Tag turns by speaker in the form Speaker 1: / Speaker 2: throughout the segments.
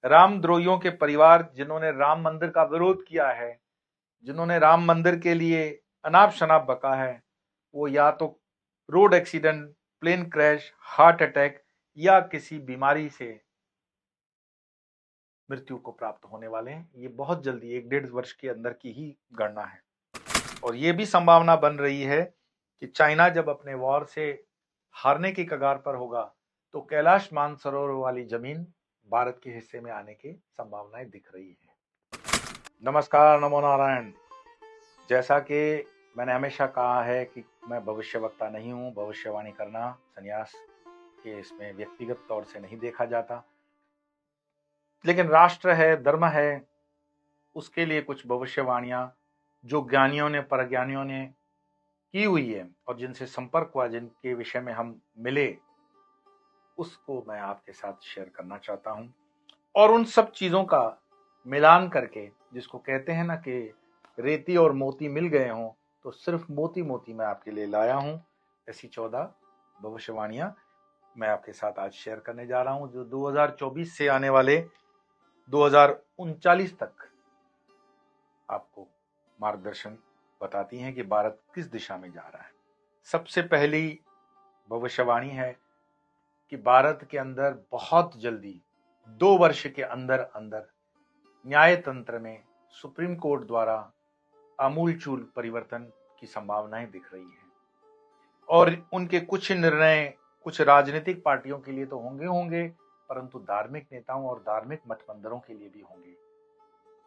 Speaker 1: रामद्रोहियों के परिवार जिन्होंने राम मंदिर का विरोध किया है, जिन्होंने राम मंदिर के लिए अनाप शनाप बका है, वो या तो road accident, plane crash, heart attack या किसी बीमारी से मृत्यु को प्राप्त होने वाले हैं। ये बहुत जल्दी 1-1.5 वर्ष के अंदर की ही गणना है। और ये भी संभावना बन रही है कि चाइना जब अपने वॉर से हारने की कगार पर होगा तो कैलाश मानसरोवर वाली जमीन भारत के हिस्से में आने की संभावनाएं दिख रही है। नमस्कार, नमो नारायण। जैसा कि मैंने हमेशा कहा है कि मैं भविष्यवक्ता नहीं हूं, भविष्यवाणी करना संन्यास के इसमें व्यक्तिगत तौर से नहीं देखा जाता, लेकिन राष्ट्र है, धर्म है, उसके लिए कुछ भविष्यवाणियां जो ज्ञानियों ने, परज्ञानियों ने की हुई है और जिनसे संपर्क हुआ, जिनके विषय में हम मिले, उसको मैं आपके साथ शेयर करना चाहता हूं। और उन सब चीजों का मिलान करके, जिसको कहते हैं ना कि रेती और मोती मिल गए हों, तो सिर्फ मोती मोती मैं आपके लिए लाया हूं। ऐसी 14 भविष्यवाणियां मैं आपके साथ आज शेयर करने जा रहा हूं, जो 2024 से आने वाले 2039 तक आपको मार्गदर्शन बताती हैं कि भारत किस दिशा में जा रहा है। सबसे पहली भविष्यवाणी है कि भारत के अंदर बहुत जल्दी 2 वर्ष के अंदर अंदर न्याय तंत्र में सुप्रीम कोर्ट द्वारा आमूलचूल परिवर्तन की संभावनाएं दिख रही हैं। और उनके कुछ निर्णय कुछ राजनीतिक पार्टियों के लिए तो होंगे, परंतु धार्मिक नेताओं और धार्मिक मठ मंदिरों के लिए भी होंगे।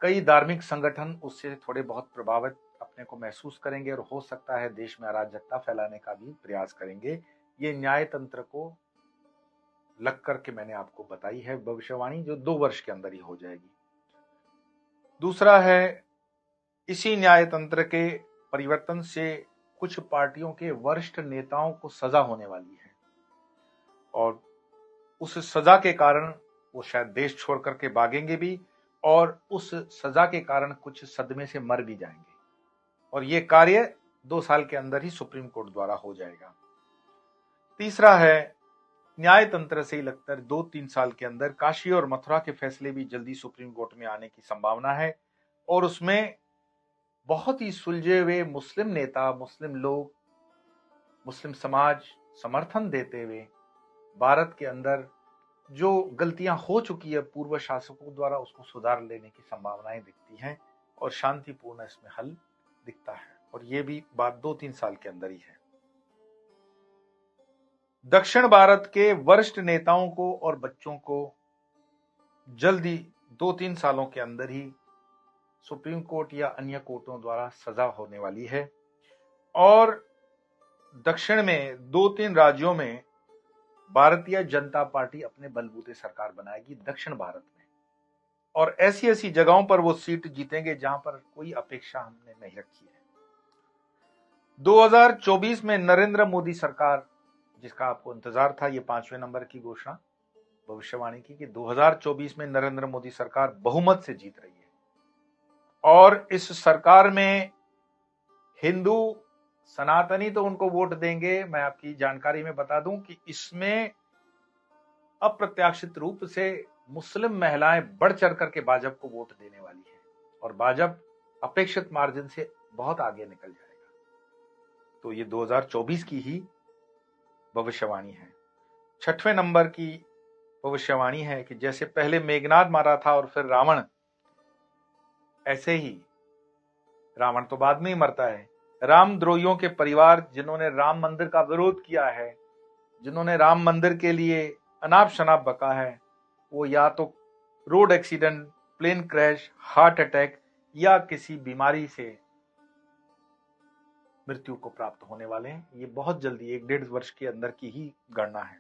Speaker 1: कई धार्मिक संगठन उससे थोड़े बहुत प्रभावित अपने को महसूस करेंगे और हो सकता है देश में अराजकता फैलाने का भी प्रयास करेंगे। ये न्याय तंत्र को लग करके मैंने आपको बताई है भविष्यवाणी, जो 2 वर्ष के अंदर ही हो जाएगी। दूसरा है, इसी न्याय तंत्र के परिवर्तन से कुछ पार्टियों के वरिष्ठ नेताओं को सजा होने वाली है और उस सजा के कारण वो शायद देश छोड़ करके भागेंगे भी और उस सजा के कारण कुछ सदमे से मर भी जाएंगे। और ये कार्य 2 साल के अंदर ही सुप्रीम कोर्ट द्वारा हो जाएगा। तीसरा है, न्याय तंत्र से ही लगता है 2-3 साल के अंदर काशी और मथुरा के फैसले भी जल्दी सुप्रीम कोर्ट में आने की संभावना है। और उसमें बहुत ही सुलझे हुए मुस्लिम नेता, मुस्लिम लोग, मुस्लिम समाज समर्थन देते हुए भारत के अंदर जो गलतियां हो चुकी है पूर्व शासकों द्वारा, उसको सुधार लेने की संभावनाएं दिखती हैं और शांतिपूर्ण इसमें हल दिखता है। और ये भी बात 2-3 साल के अंदर ही है। दक्षिण भारत के वरिष्ठ नेताओं को और बच्चों को जल्दी 2-3 सालों के अंदर ही सुप्रीम कोर्ट या अन्य कोर्टों द्वारा सजा होने वाली है। और दक्षिण में 2-3 राज्यों में भारतीय जनता पार्टी अपने बलबूते सरकार बनाएगी दक्षिण भारत में, और ऐसी ऐसी जगहों पर वो सीट जीतेंगे जहां पर कोई अपेक्षा हमने नहीं रखी है। 2024 में नरेंद्र मोदी सरकार, जिसका आपको इंतजार था, ये 5वें नंबर की घोषणा भविष्यवाणी की कि 2024 में नरेंद्र मोदी सरकार बहुमत से जीत रही है। और इस सरकार में हिंदू सनातनी तो उनको वोट देंगे। मैं आपकी जानकारी में बता दूं कि इसमें अप्रत्याशित रूप से मुस्लिम महिलाएं बढ़ चढ़ करके भाजपा को वोट देने वाली है और भाजपा अपेक्षित मार्जिन से बहुत आगे निकल जाएगा। तो ये 2024 की ही भविष्यवाणी है। 6वें नंबर की भविष्यवाणी है कि जैसे पहले मेघनाद मारा था और फिर रावण, ऐसे ही रावण तो बाद में ही मरता है। रामद्रोहियों के परिवार जिन्होंने राम मंदिर का विरोध किया है, जिन्होंने राम मंदिर के लिए अनाप शनाप बका है, वो या तो road accident, plane crash, heart attack या किसी बीमारी से मृत्यु को प्राप्त होने वाले हैं। ये बहुत जल्दी 1-1.5 वर्ष के अंदर की ही गणना है।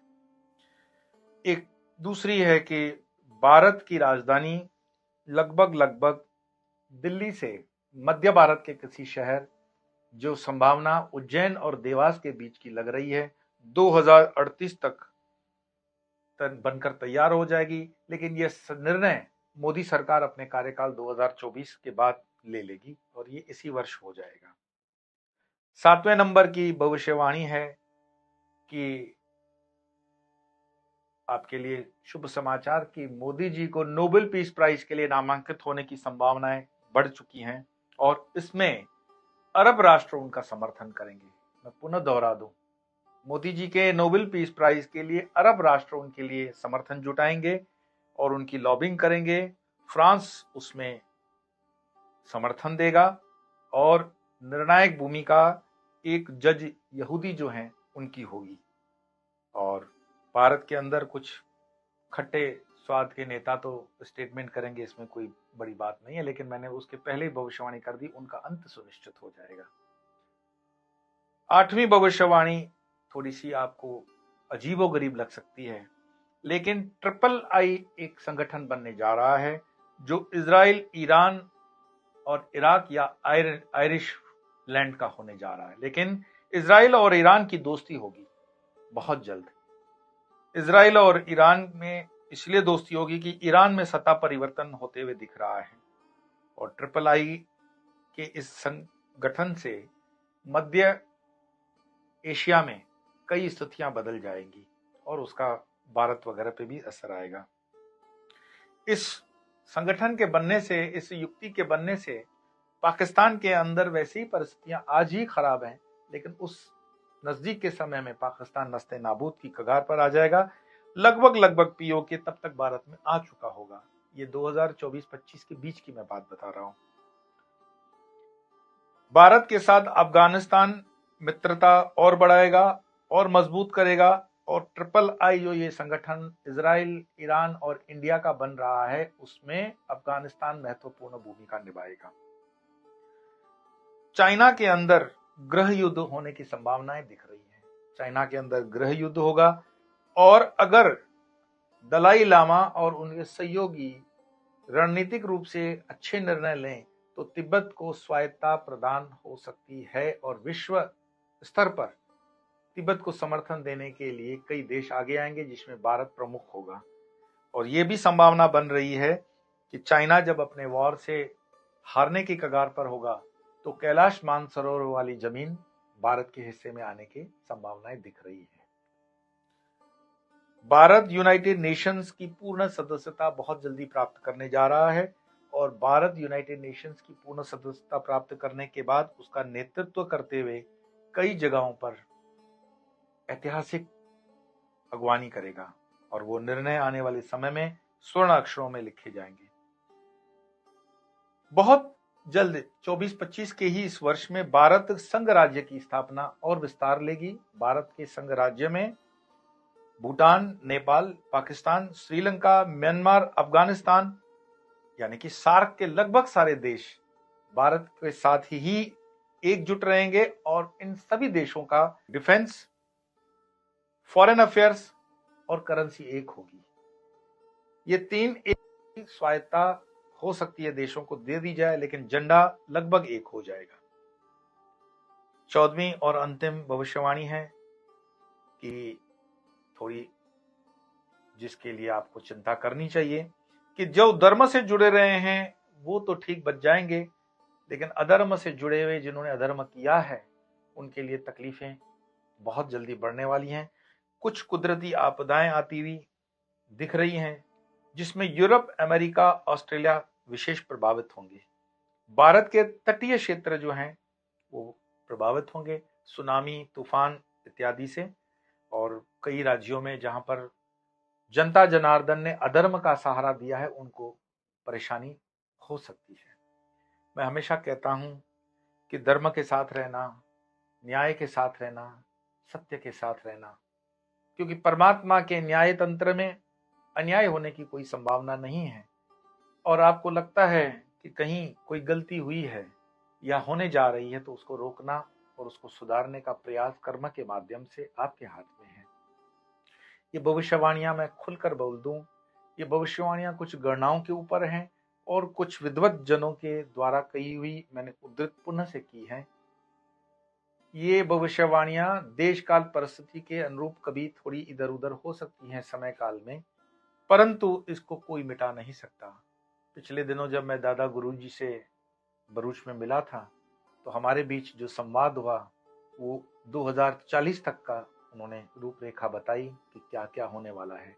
Speaker 1: एक दूसरी है कि भारत की राजधानी लगभग दिल्ली से मध्य भारत के किसी शहर, जो संभावना उज्जैन और देवास के बीच की लग रही है, 2038 तक बनकर तैयार हो जाएगी। लेकिन यह निर्णय मोदी सरकार अपने कार्यकाल 2024 के बाद ले लेगी और ये इसी वर्ष हो जाएगा। 7वें नंबर की भविष्यवाणी है कि आपके लिए शुभ समाचार कि मोदी जी को नोबेल पीस प्राइज के लिए नामांकित होने की संभावनाएं बढ़ चुकी हैं और इसमें अरब राष्ट्र उनका समर्थन करेंगे। मैं पुनः दोहरा दूं, मोदी जी के नोबेल पीस प्राइज के लिए अरब राष्ट्र उनके लिए समर्थन जुटाएंगे और उनकी लॉबिंग करेंगे। फ्रांस उसमें समर्थन देगा और निर्णायक भूमिका एक जज यहूदी जो हैं उनकी होगी। और भारत के अंदर कुछ खट्टे स्वाद के नेता तो स्टेटमेंट करेंगे, इसमें कोई बड़ी बात नहीं है, लेकिन मैंने उसके पहले ही भविष्यवाणी कर दी, उनका अंत सुनिश्चित हो जाएगा। 8वीं भविष्यवाणी थोड़ी सी आपको अजीबोगरीब लग सकती है, लेकिन ट्रिपल आई एक संगठन बनने जा रहा है जो इजराइल, ईरान और इराक या आयरिश लैंड का होने जा रहा है। लेकिन इजराइल और ईरान की दोस्ती होगी बहुत जल्द। इजराइल और ईरान में इसलिए दोस्ती होगी कि ईरान में सत्ता परिवर्तन होते हुए दिख रहा है और ट्रिपल आई के इस संगठन से मध्य एशिया में कई स्थितियां बदल जाएंगी और उसका भारत वगैरह पे भी असर आएगा। इस संगठन के बनने से, इस युक्ति के बनने से पाकिस्तान के अंदर वैसी परिस्थितियां आज ही खराब हैं, लेकिन उस नजदीक के समय में पाकिस्तान नस्ते नाबूद की कगार पर आ जाएगा। लगभग पीओके तब तक भारत में आ चुका होगा। ये 2024-25 के बीच की मैं बात बता रहा हूं। भारत के साथ अफगानिस्तान मित्रता और बढ़ाएगा और मजबूत करेगा और ट्रिपल आई जो ये संगठन इजराइल, ईरान और इंडिया का बन रहा है, उसमें अफगानिस्तान महत्वपूर्ण भूमिका निभाएगा। चाइना के अंदर गृह युद्ध होने की संभावनाएं दिख रही हैं। चाइना के अंदर गृह युद्ध होगा और अगर दलाई लामा और उनके सहयोगी रणनीतिक रूप से अच्छे निर्णय लें तो तिब्बत को स्वायत्तता प्रदान हो सकती है और विश्व स्तर पर तिब्बत को समर्थन देने के लिए कई देश आगे आएंगे, जिसमें भारत प्रमुख होगा। और यह भी संभावना बन रही है कि चाइना जब अपने वॉर से हारने की कगार पर होगा तो कैलाश मानसरोवर वाली जमीन भारत के हिस्से में आने की संभावनाएं दिख रही है। भारत यूनाइटेड नेशंस की पूर्ण सदस्यता बहुत जल्दी प्राप्त करने जा रहा है और भारत यूनाइटेड नेशंस की पूर्ण सदस्यता प्राप्त करने के बाद उसका नेतृत्व करते हुए कई जगहों पर ऐतिहासिक अगवानी करेगा और वो निर्णय आने वाले समय में स्वर्ण अक्षरों में लिखे जाएंगे। बहुत जल्द 24-25 के ही इस वर्ष में भारत संघ राज्य की स्थापना और विस्तार लेगी। भारत के संघ राज्य में भूटान, नेपाल, पाकिस्तान, श्रीलंका, म्यांमार, अफगानिस्तान यानी कि सार्क के लगभग सारे देश भारत के साथ ही एकजुट रहेंगे और इन सभी देशों का डिफेंस, फॉरेन अफेयर्स और करेंसी एक होगी। ये तीन एक स्वायत्ता हो सकती है, देशों को दे दी जाए, लेकिन झंडा लगभग एक हो जाएगा। 14वीं और अंतिम भविष्यवाणी है कि थोड़ी जिसके लिए आपको चिंता करनी चाहिए कि जो धर्म से जुड़े रहे हैं वो तो ठीक बच जाएंगे, लेकिन अधर्म से जुड़े हुए जिन्होंने अधर्म किया है उनके लिए तकलीफें बहुत जल्दी बढ़ने वाली हैं। कुछ कुदरती आपदाएं आती हुई दिख रही हैं जिसमें यूरोप, अमेरिका, ऑस्ट्रेलिया विशेष प्रभावित होंगे। भारत के तटीय क्षेत्र जो हैं वो प्रभावित होंगे सुनामी, तूफान इत्यादि से, और कई राज्यों में जहां पर जनता जनार्दन ने अधर्म का सहारा दिया है उनको परेशानी हो सकती है। मैं हमेशा कहता हूं कि धर्म के साथ रहना, न्याय के साथ रहना, सत्य के साथ रहना, क्योंकि परमात्मा के न्याय तंत्र में अन्याय होने की कोई संभावना नहीं है। और आपको लगता है कि कहीं कोई गलती हुई है या होने जा रही है तो उसको रोकना और उसको सुधारने का प्रयास कर्म के माध्यम से आपके हाथ में है। ये भविष्यवाणियां मैं खुलकर बोल दूं, ये भविष्यवाणियां कुछ गणनाओं के ऊपर हैं और कुछ विद्वत जनों के द्वारा कही हुई मैंने उद्धृत पुनः से की है। ये भविष्यवाणियां देश काल परिस्थिति के अनुरूप कभी थोड़ी इधर उधर हो सकती हैं समय काल में, परंतु इसको कोई मिटा नहीं सकता। पिछले दिनों जब मैं दादा गुरुजी से भरूच में मिला था तो हमारे बीच जो संवाद हुआ वो 2040 तक का उन्होंने रूपरेखा बताई कि क्या क्या होने वाला है।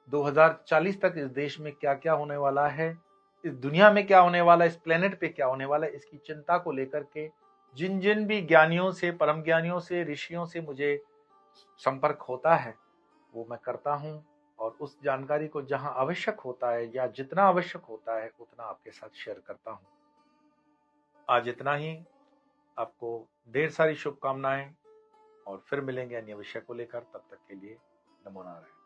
Speaker 1: 2040 तक इस देश में क्या क्या होने वाला है, इस दुनिया में क्या होने वाला है, इस प्लेनेट पे क्या होने वाला है, इसकी चिंता को लेकर के जिन जिन भी ज्ञानियों से, परम ज्ञानियों से, ऋषियों से मुझे संपर्क होता है वो मैं करता हूँ, और उस जानकारी को जहां आवश्यक होता है या जितना आवश्यक होता है उतना आपके साथ शेयर करता हूँ। आज इतना ही। आपको ढेर सारी शुभकामनाएं, और फिर मिलेंगे अन्य विषय को लेकर। तब तक के लिए नमो नारायण।